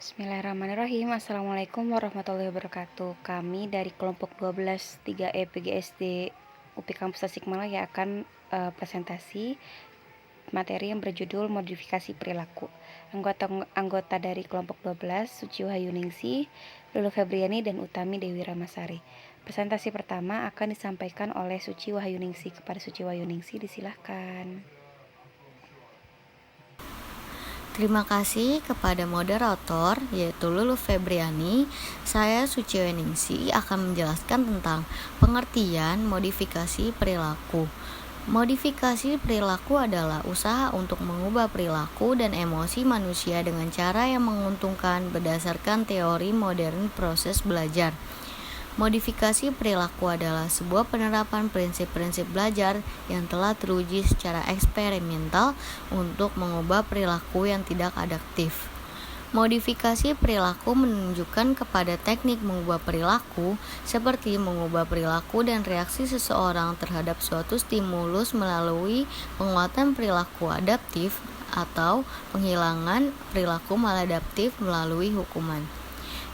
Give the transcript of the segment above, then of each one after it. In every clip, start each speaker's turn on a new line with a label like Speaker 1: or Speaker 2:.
Speaker 1: Bismillahirrahmanirrahim. Assalamualaikum warahmatullahi wabarakatuh. Kami dari kelompok 12 3E PGSD UPI Kampus Tasikmalaya akan presentasi materi yang berjudul modifikasi perilaku. Anggota dari kelompok 12 Suci Wahyuningsi, Lulu Febriani, dan Utami Dewi Ramasari. Presentasi pertama akan disampaikan oleh Suci Wahyuningsi. Kepada Suci Wahyuningsi disilahkan.
Speaker 2: Terima kasih kepada moderator yaitu Lulu Febriani. Saya Suci Weningsi akan menjelaskan tentang pengertian modifikasi perilaku. Modifikasi perilaku adalah usaha untuk mengubah perilaku dan emosi manusia dengan cara yang menguntungkan berdasarkan teori modern proses belajar. Modifikasi perilaku adalah sebuah penerapan prinsip-prinsip belajar yang telah teruji secara eksperimental untuk mengubah perilaku yang tidak adaptif. Modifikasi perilaku menunjukkan kepada teknik mengubah perilaku, seperti mengubah perilaku dan reaksi seseorang terhadap suatu stimulus melalui penguatan perilaku adaptif atau penghilangan perilaku maladaptif melalui hukuman.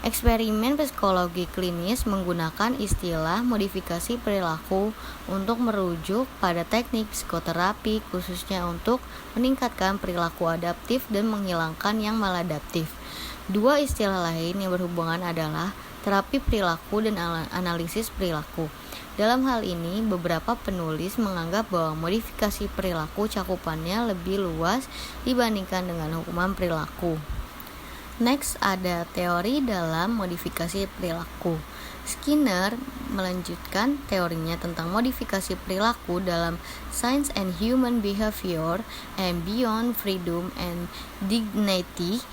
Speaker 2: Eksperimen psikologi klinis menggunakan istilah modifikasi perilaku untuk merujuk pada teknik psikoterapi khususnya untuk meningkatkan perilaku adaptif dan menghilangkan yang maladaptif. Dua istilah lain yang berhubungan adalah terapi perilaku dan analisis perilaku. Dalam hal ini, beberapa penulis menganggap bahwa modifikasi perilaku cakupannya lebih luas dibandingkan dengan hukuman perilaku. Next, ada teori dalam modifikasi perilaku. Skinner melanjutkan teorinya tentang modifikasi perilaku dalam Science and Human Behavior and Beyond Freedom and Dignity.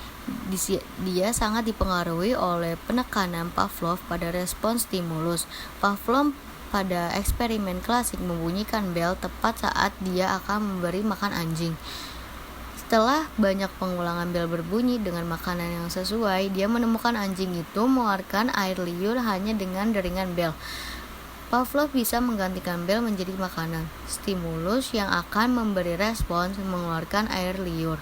Speaker 2: Dia sangat dipengaruhi oleh penekanan Pavlov pada respons stimulus. Pavlov pada eksperimen klasik membunyikan bel tepat saat dia akan memberi makan anjing. Setelah banyak pengulangan bel berbunyi dengan makanan yang sesuai, dia menemukan anjing itu mengeluarkan air liur hanya dengan deringan bel. Pavlov bisa menggantikan bel menjadi makanan. Stimulus yang akan memberi respons mengeluarkan air liur.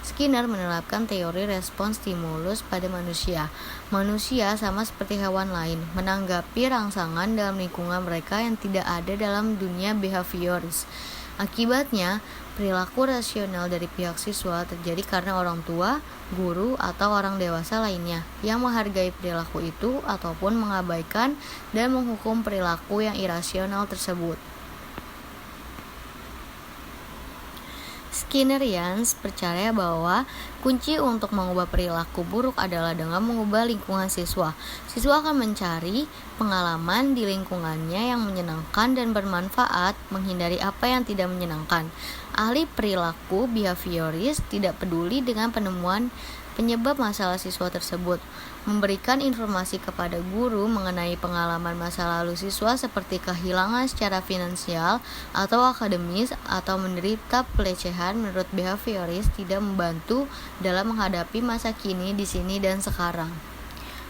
Speaker 2: Skinner menerapkan teori respons stimulus pada manusia. Manusia sama seperti hewan lain, menanggapi rangsangan dalam lingkungan mereka yang tidak ada dalam dunia behavioris. Akibatnya, perilaku rasional dari pihak siswa terjadi karena orang tua, guru, atau orang dewasa lainnya yang menghargai perilaku itu ataupun mengabaikan dan menghukum perilaku yang irasional tersebut. Skinnerians percaya bahwa kunci untuk mengubah perilaku buruk adalah dengan mengubah lingkungan siswa. Siswa akan mencari pengalaman di lingkungannya yang menyenangkan dan bermanfaat, menghindari apa yang tidak menyenangkan. Ahli perilaku behavioris tidak peduli dengan penyebab masalah siswa tersebut, memberikan informasi kepada guru mengenai pengalaman masa lalu siswa seperti kehilangan secara finansial atau akademis atau menderita pelecehan menurut behavioris tidak membantu dalam menghadapi masa kini, di sini, dan sekarang.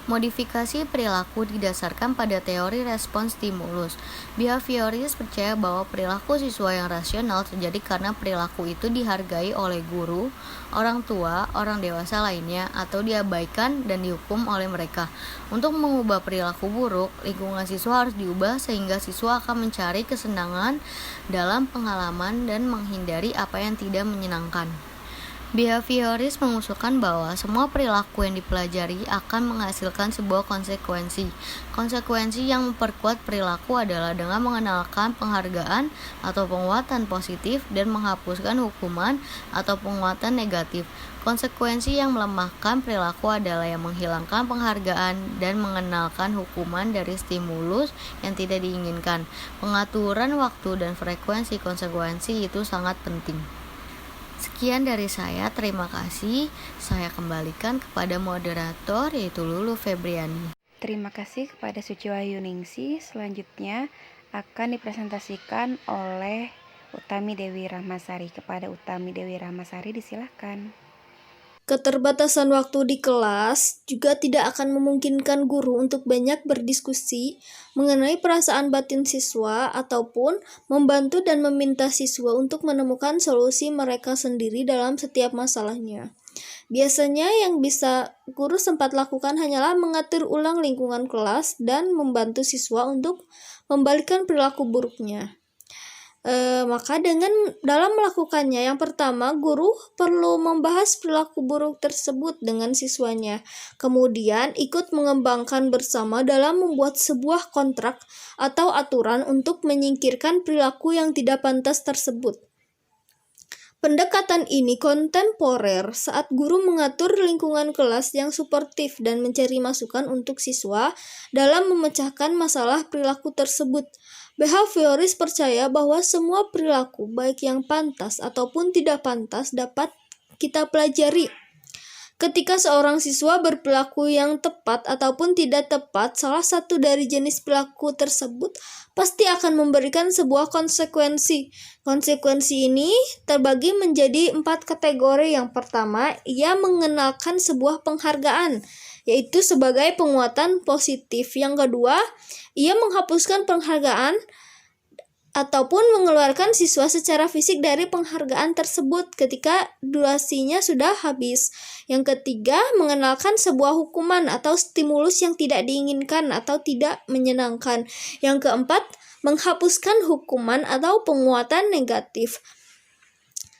Speaker 2: Modifikasi perilaku didasarkan pada teori respons stimulus. Behavioris percaya bahwa perilaku siswa yang rasional terjadi karena perilaku itu dihargai oleh guru, orang tua, orang dewasa lainnya, atau diabaikan dan dihukum oleh mereka. Untuk mengubah perilaku buruk, lingkungan siswa harus diubah sehingga siswa akan mencari kesenangan dalam pengalaman dan menghindari apa yang tidak menyenangkan. Behavioris mengusulkan bahwa semua perilaku yang dipelajari akan menghasilkan sebuah konsekuensi. Konsekuensi yang memperkuat perilaku adalah dengan mengenalkan penghargaan atau penguatan positif dan menghapuskan hukuman atau penguatan negatif. Konsekuensi yang melemahkan perilaku adalah yang menghilangkan penghargaan dan mengenalkan hukuman dari stimulus yang tidak diinginkan. Pengaturan waktu dan frekuensi konsekuensi itu sangat penting. Sekian dari saya, terima kasih. Saya kembalikan kepada moderator yaitu Lulu Febriani.
Speaker 1: Terima kasih kepada Suci Wahyuningsi. Selanjutnya akan dipresentasikan oleh Utami Dewi Ramasari. Kepada Utami Dewi Ramasari disilahkan.
Speaker 3: Keterbatasan waktu di kelas juga tidak akan memungkinkan guru untuk banyak berdiskusi mengenai perasaan batin siswa ataupun membantu dan meminta siswa untuk menemukan solusi mereka sendiri dalam setiap masalahnya. Biasanya yang bisa guru sempat lakukan hanyalah mengatur ulang lingkungan kelas dan membantu siswa untuk membalikkan perilaku buruknya. Maka dalam melakukannya, yang pertama, guru perlu membahas perilaku buruk tersebut dengan siswanya. Kemudian ikut mengembangkan bersama dalam membuat sebuah kontrak atau aturan untuk menyingkirkan perilaku yang tidak pantas tersebut. Pendekatan ini kontemporer saat guru mengatur lingkungan kelas yang suportif dan mencari masukan untuk siswa dalam memecahkan masalah perilaku tersebut. Behavioris percaya bahwa semua perilaku, baik yang pantas ataupun tidak pantas, dapat kita pelajari. Ketika seorang siswa berperilaku yang tepat ataupun tidak tepat, salah satu dari jenis perilaku tersebut pasti akan memberikan sebuah konsekuensi. Konsekuensi ini terbagi menjadi 4 kategori. Yang pertama, ia mengenalkan sebuah penghargaan, yaitu sebagai penguatan positif. Yang kedua, ia menghapuskan penghargaan ataupun mengeluarkan siswa secara fisik dari penghargaan tersebut ketika durasinya sudah habis. Yang ketiga, mengenalkan sebuah hukuman atau stimulus yang tidak diinginkan atau tidak menyenangkan. Yang keempat, menghapuskan hukuman atau penguatan negatif.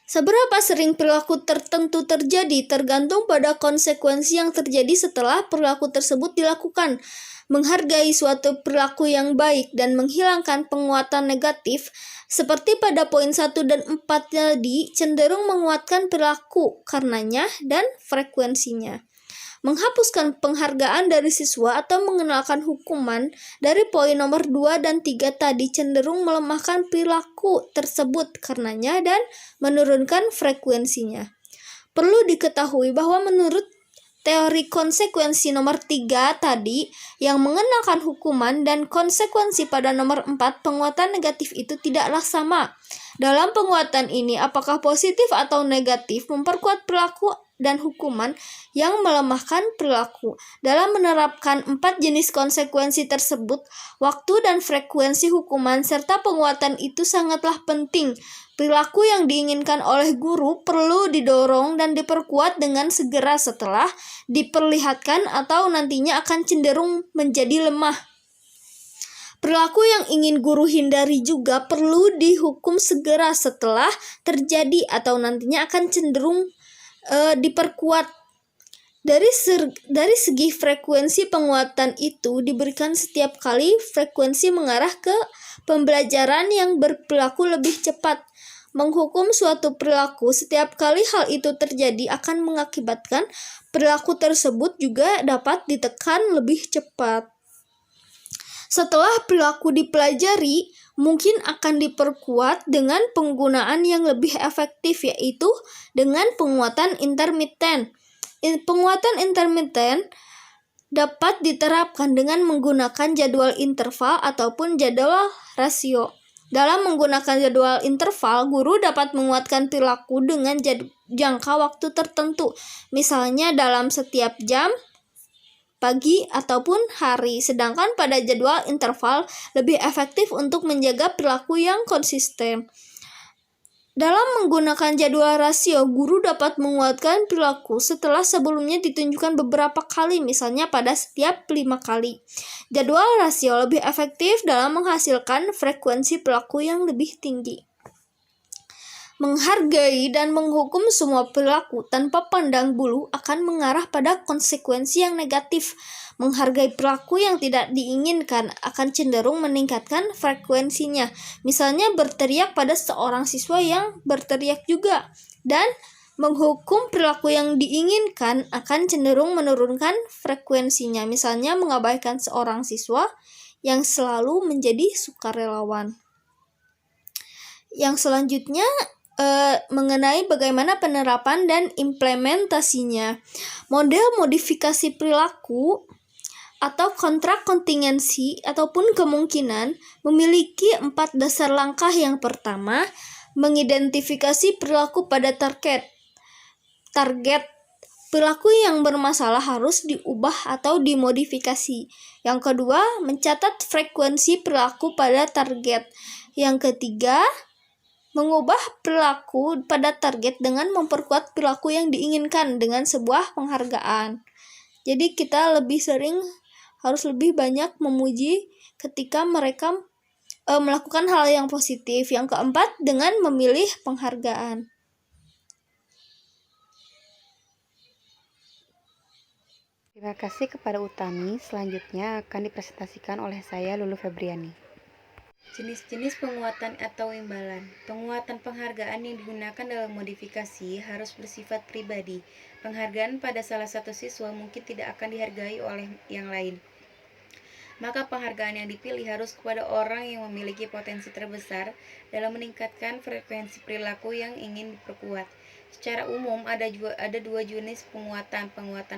Speaker 3: Seberapa sering perilaku tertentu terjadi tergantung pada konsekuensi yang terjadi setelah perilaku tersebut dilakukan. Menghargai suatu perilaku yang baik dan menghilangkan penguatan negatif, seperti pada poin 1 dan 4 tadi, cenderung menguatkan perilaku karenanya dan frekuensinya. Menghapuskan penghargaan dari siswa atau mengenalkan hukuman dari poin nomor 2 dan 3 tadi cenderung melemahkan perilaku tersebut karenanya dan menurunkan frekuensinya. Perlu diketahui bahwa menurut teori konsekuensi nomor 3 tadi, yang mengenakan hukuman dan konsekuensi pada nomor 4, penguatan negatif itu tidaklah sama. Dalam penguatan ini, apakah positif atau negatif, memperkuat perilaku dan hukuman yang melemahkan perilaku. Dalam menerapkan 4 jenis konsekuensi tersebut, waktu dan frekuensi hukuman serta penguatan itu sangatlah penting. Perilaku yang diinginkan oleh guru perlu didorong dan diperkuat dengan segera setelah diperlihatkan atau nantinya akan cenderung menjadi lemah. Perilaku yang ingin guru hindari juga perlu dihukum segera setelah terjadi atau nantinya akan cenderung diperkuat. Dari segi frekuensi penguatan itu diberikan setiap kali frekuensi mengarah ke pembelajaran yang berperilaku lebih cepat. Menghukum suatu perilaku setiap kali hal itu terjadi akan mengakibatkan perilaku tersebut juga dapat ditekan lebih cepat. Setelah perilaku dipelajari, mungkin akan diperkuat dengan penggunaan yang lebih efektif, yaitu dengan penguatan intermiten. Penguatan intermiten dapat diterapkan dengan menggunakan jadwal interval ataupun jadwal rasio. Dalam menggunakan jadwal interval, guru dapat menguatkan perilaku dengan jangka waktu tertentu, misalnya dalam setiap jam, pagi, ataupun hari. Sedangkan pada jadwal interval lebih efektif untuk menjaga perilaku yang konsisten. Dalam menggunakan jadwal rasio, guru dapat menguatkan perilaku setelah sebelumnya ditunjukkan beberapa kali, misalnya pada setiap 5 kali. Jadwal rasio lebih efektif dalam menghasilkan frekuensi perilaku yang lebih tinggi. Menghargai dan menghukum semua perilaku tanpa pandang bulu akan mengarah pada konsekuensi yang negatif. Menghargai perilaku yang tidak diinginkan akan cenderung meningkatkan frekuensinya. Misalnya berteriak pada seorang siswa yang berteriak juga. Dan menghukum perilaku yang diinginkan akan cenderung menurunkan frekuensinya. Misalnya mengabaikan seorang siswa yang selalu menjadi sukarelawan. Yang selanjutnya mengenai bagaimana penerapan dan implementasinya. Model modifikasi perilaku atau kontrak kontingensi ataupun kemungkinan memiliki 4 dasar langkah. Yang pertama, mengidentifikasi perilaku pada target. Perilaku yang bermasalah harus diubah atau dimodifikasi. Yang kedua, mencatat frekuensi perilaku pada target. Yang ketiga, Mengubah perilaku pada target dengan memperkuat perilaku yang diinginkan dengan sebuah penghargaan. Jadi kita harus lebih banyak memuji ketika mereka melakukan hal yang positif. Yang keempat, dengan memilih penghargaan.
Speaker 1: Terima kasih kepada Utami. Selanjutnya akan dipresentasikan oleh saya, Lulu Febriani. Jenis-jenis penguatan atau imbalan. Penguatan penghargaan yang digunakan dalam modifikasi harus bersifat pribadi. Penghargaan pada salah satu siswa mungkin tidak akan dihargai oleh yang lain. Maka penghargaan yang dipilih harus kepada orang yang memiliki potensi terbesar dalam meningkatkan frekuensi perilaku yang ingin diperkuat. Secara umum ada dua jenis penguatan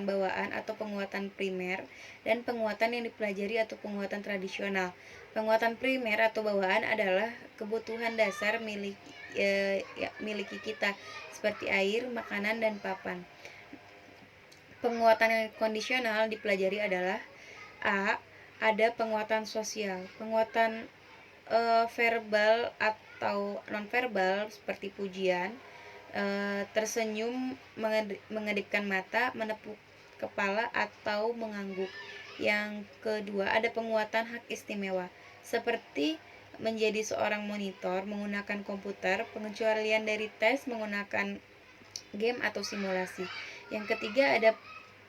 Speaker 1: bawaan atau penguatan primer dan penguatan yang dipelajari atau penguatan tradisional. Penguatan primer atau bawaan adalah kebutuhan dasar miliki kita seperti air, makanan, dan papan. Penguatan yang kondisional dipelajari adalah A. Ada penguatan sosial, penguatan verbal atau nonverbal seperti pujian, tersenyum, mengedipkan mata, menepuk kepala, atau mengangguk. Yang kedua, ada penguatan hak istimewa, seperti menjadi seorang monitor menggunakan komputer, pengecualian dari tes menggunakan game atau simulasi. Yang ketiga, ada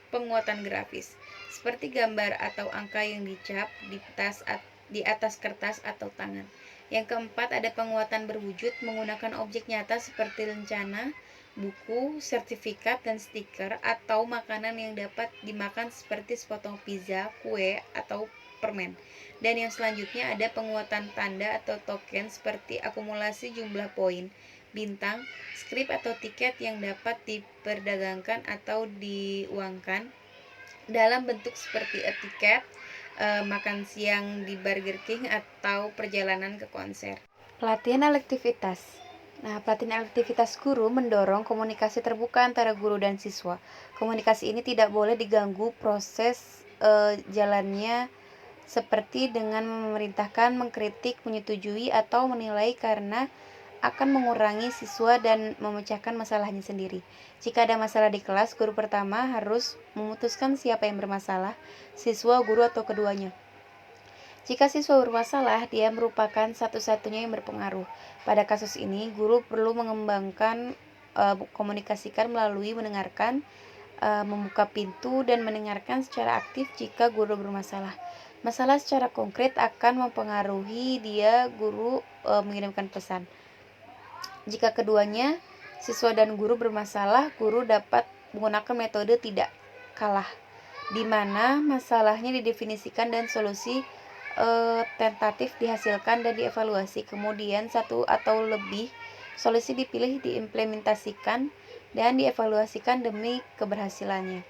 Speaker 1: penguatan grafis, seperti gambar atau angka yang dicap di atas kertas atau tangan. Yang keempat, ada penguatan berwujud menggunakan objek nyata seperti lencana, buku, sertifikat, dan stiker, atau makanan yang dapat dimakan seperti sepotong pizza, kue, atau permen. Dan yang selanjutnya ada penguatan tanda atau token seperti akumulasi jumlah poin, bintang, skrip atau tiket yang dapat diperdagangkan atau diuangkan dalam bentuk seperti tiket, makan siang di Burger King, atau perjalanan ke konser. Pelatihan elektivitas. Pelatihan elektivitas guru mendorong komunikasi terbuka antara guru dan siswa. Komunikasi ini tidak boleh diganggu proses jalannya seperti dengan memerintahkan, mengkritik, menyetujui, atau menilai karena akan mengurangi siswa dan memecahkan masalahnya sendiri. Jika ada masalah di kelas, guru pertama harus memutuskan siapa yang bermasalah, siswa, guru, atau keduanya. Jika siswa bermasalah, dia merupakan satu-satunya yang berpengaruh. Pada kasus ini, guru perlu mengembangkan komunikasikan melalui mendengarkan, membuka pintu, dan mendengarkan secara aktif jika guru bermasalah. Masalah secara konkret akan mempengaruhi guru mengirimkan pesan. Jika keduanya, siswa dan guru bermasalah, guru dapat menggunakan metode tidak kalah, di mana masalahnya didefinisikan dan solusi tentatif dihasilkan dan dievaluasi. Kemudian satu atau lebih solusi dipilih, diimplementasikan, dan dievaluasikan demi keberhasilannya.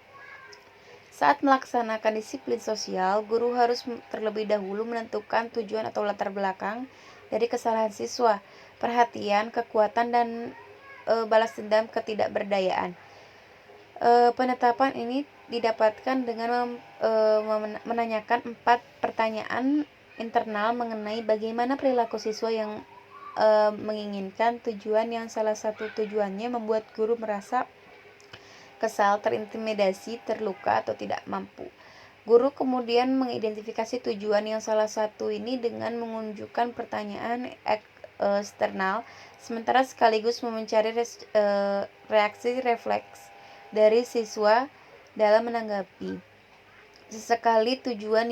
Speaker 1: Saat melaksanakan disiplin sosial, guru harus terlebih dahulu menentukan tujuan atau latar belakang dari kesalahan siswa, perhatian, kekuatan, dan balas dendam ketidakberdayaan. Penetapan ini didapatkan dengan menanyakan 4 pertanyaan internal mengenai bagaimana perilaku siswa yang menginginkan tujuan yang salah satu tujuannya membuat guru merasa kesal, terintimidasi, terluka, atau tidak mampu. Guru kemudian mengidentifikasi tujuan yang salah satu ini dengan menunjukkan pertanyaan eksternal, sementara sekaligus mencari reaksi refleks dari siswa dalam menanggapi. Sesekali tujuan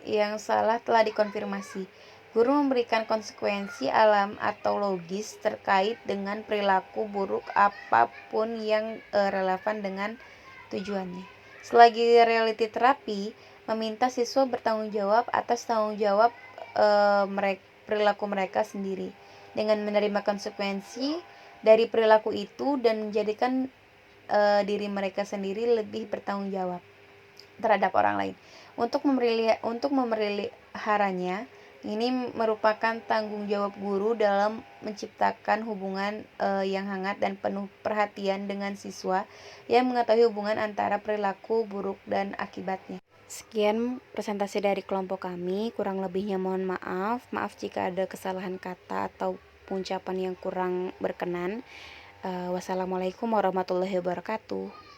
Speaker 1: yang salah telah dikonfirmasi. Guru memberikan konsekuensi alam atau logis terkait dengan perilaku buruk apapun yang relevan dengan tujuannya. Selagi reality terapi meminta siswa bertanggung jawab atas tanggung jawab perilaku mereka sendiri dengan menerima konsekuensi dari perilaku itu dan menjadikan diri mereka sendiri lebih bertanggung jawab terhadap orang lain. Untuk memeliharanya, ini merupakan tanggung jawab guru dalam menciptakan hubungan yang hangat dan penuh perhatian dengan siswa yang mengetahui hubungan antara perilaku buruk dan akibatnya. Sekian presentasi dari kelompok kami, kurang lebihnya mohon maaf. Maaf jika ada kesalahan kata atau ungkapan yang kurang berkenan. Wassalamualaikum warahmatullahi wabarakatuh.